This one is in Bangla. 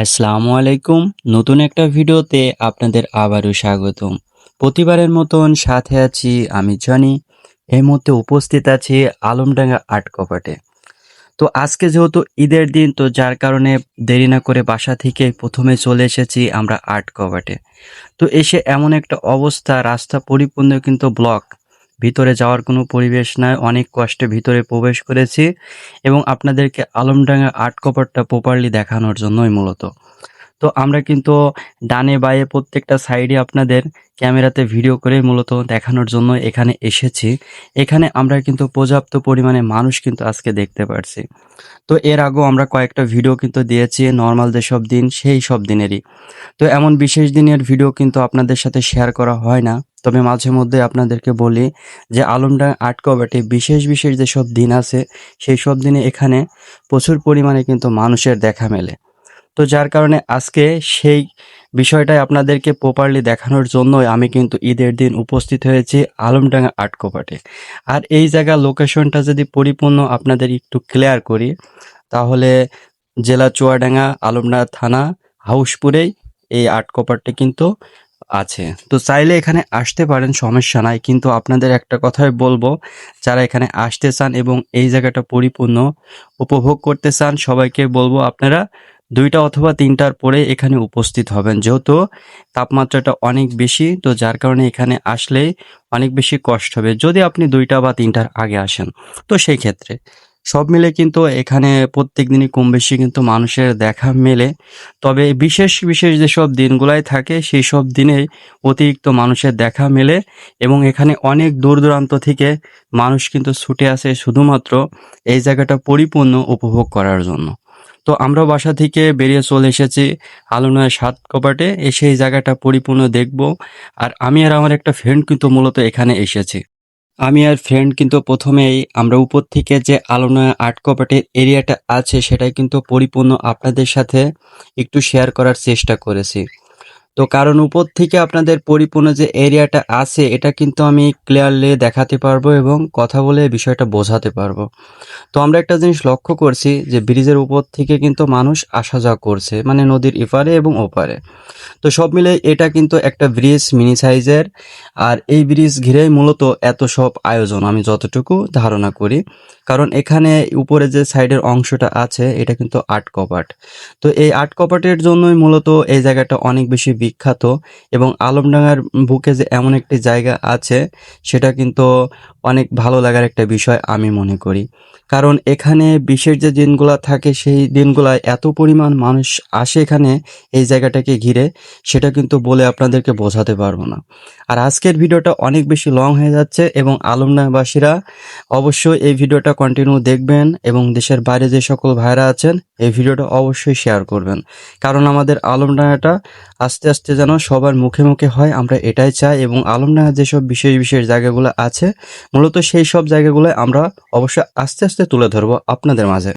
আসসালামু আলাইকুম। নতুন একটা ভিডিওতে আপনাদের আবারও স্বাগতম। প্রতিবারের মতন সাথে আছি আমি জনি। এই মুহূর্তে উপস্থিত আছি আলমডাঙ্গা আর্ট কপাটে। তো আজকে যেহেতু ঈদের দিন, তো যার কারণে দেরি না করে বাসা থেকে প্রথমে চলে এসেছি আমরা আর্ট কপাটে। তো এসে এমন একটা অবস্থা, রাস্তা পরিপূর্ণ কিন্তু ব্লক। ভিতরে যাওয়ার কোনো পরিবেশ নাই। অনেক কষ্টে ভিতরে প্রবেশ করেছি এবং আপনাদেরকে আলমডাঙ্গা আর্ট কপাটটা প্রপারলি দেখানোর জন্যই মূলত। তো আমরা কিন্তু ডানে বাঁয়ে প্রত্যেকটা সাইডে আপনাদের ক্যামেরাতে ভিডিও করে মূলত দেখানোর জন্য এখানে এসেছি। এখানে আমরা কিন্তু পর্যাপ্ত পরিমাণে মানুষ কিন্তু আজকে দেখতে পারছি। তো এর আগেও আমরা কয়েকটা ভিডিও কিন্তু দিয়েছি নরমাল যেসব দিন সেই সব দিনেরই। তো এমন বিশেষ দিনের ভিডিও কিন্তু আপনাদের সাথে শেয়ার করা হয় না। তবে মাঝে মধ্যে আপনাদেরকে বলি যে আলমডাঙ্গা আর্ট কপাটে বিশেষ যেসব দিন আছে সেই সব দিনে এখানে প্রচুর পরিমাণে কিন্তু মানুষের দেখা মেলে। তো যার কারণে আজকে সেই বিষয়টাই আপনাদেরকে প্রপারলি দেখানোর জন্যই আমি কিন্তু ঈদের দিন উপস্থিত হয়েছি আলমডাঙ্গা আর্ট কপাটে। আর এই জায়গার লোকেশনটা যদি পরিপূর্ণ আপনাদের একটু ক্লিয়ার করি, তাহলে জেলা চুয়াডাঙ্গা আলমডাঙ্গা থানা হাউসপুরেই এই আর্ট কপাটটি কিন্তু আছে। তো চাইলে এখানে আসতে পারেন, সমস্যা নাই। কিন্তু আপনাদের একটা কথাই বলবো, যারা এখানে আসতে চান এবং এই জায়গাটা পরিপূর্ণ উপভোগ করতে চান, সবাইকে বলবো আপনারা ২টা অথবা ৩টার পরে এখানে উপস্থিত হবেন। যেহেতু তাপমাত্রাটা অনেক বেশি, তো যার কারণে এখানে আসলেই অনেক বেশি কষ্ট হবে যদি আপনি ২টা বা ৩টার আগে আসেন। তো সেই ক্ষেত্রে সব মিলে কিন্তু এখানে প্রত্যেকদিনই কম বেশি কিন্তু মানুষের দেখা মেলে। তবে বিশেষ যেসব দিনগুলাই থাকে সেই সব দিনেই অতিরিক্ত মানুষের দেখা মেলে এবং এখানে অনেক দূর-দূরান্ত থেকে মানুষ কিন্তু ছুটে আসে শুধুমাত্র এই জায়গাটা পরিপূর্ণ উপভোগ করার জন্য। তো আমরাও বাসা থেকে বেরিয়ে চলে এসেছি আলোনায় ৭ কপাটে। এসে এই জায়গাটা পরিপূর্ণ দেখব। আর আমি আর আমার একটা ফ্রেন্ড কিন্তু মূলত এখানে এসেছি। আমি আর ফ্রেন্ড কিন্তু প্রথমেই আমরা উপর থেকে যে আলোনা আর্ট কপাটের এরিয়াটা আছে সেটাই কিন্তু পরিপূর্ণ আপনাদের সাথে একটু শেয়ার করার চেষ্টা করেছি। তো কারণ উপর থেকে আপনাদের পরিপূর্ণ যে এরিয়াটা আছে এটা কিন্তু আমি ক্লিয়ারলি দেখাতে পারবো এবং কথা বলে বিষয়টা বোঝাতে পারবো। তো আমরা একটা জিনিস লক্ষ্য করছি যে ব্রিজের উপর থেকে কিন্তু মানুষ আসা যাওয়া করছে, মানে নদীর এপারে এবং ওপারে। তো সব মিলে এটা কিন্তু একটা ব্রিজ মিনি সাইজের। আর এই ব্রিজ ঘিরেই মূলত এত সব আয়োজন আমি যতটুকু ধারণা করি। কারণ এখানে উপরে যে সাইডের অংশটা আছে এটা কিন্তু আর্ট কপাট। তো এই আর্ট কপাটের জন্যই মূলত এই জায়গাটা অনেক বেশি বিখ্যাত এবং আলমডাঙ্গার বুকে যে এমন একটি জায়গা আছে সেটা কিন্তু অনেক ভালো লাগার একটা বিষয় আমি মনে করি। কারণ এখানে বিশেষ যে দিনগুলা থাকে সেই দিনগুলায় এত পরিমাণ মানুষ আসে এখানে এই জায়গাটাকে ঘিরে, সেটা কিন্তু বলে আপনাদেরকে বোঝাতে পারবো না। আর আজকের ভিডিওটা অনেক বেশি লং হয়ে যাচ্ছে এবং আলমডাঙ্গাবাসীরা অবশ্যই এই ভিডিওটা কন্টিনিউ দেখবেন এবং দেশের বাইরে যে সকল ভাইরা আছেন এই ভিডিওটা অবশ্যই শেয়ার করবেন। কারণ আমাদের আলমডাঙ্গাটা আস্তে আস্তে যেন সবার মুখে মুখে হয়, আমরা এটাই চাই। এবং আলমডাঙ্গা যেসব বিশেষ জায়গাগুলো আছে মূলত সেই সব জায়গাগুলো আমরা অবশ্যই আস্তে আস্তে তুলে ধরবো আপনাদের মাঝে।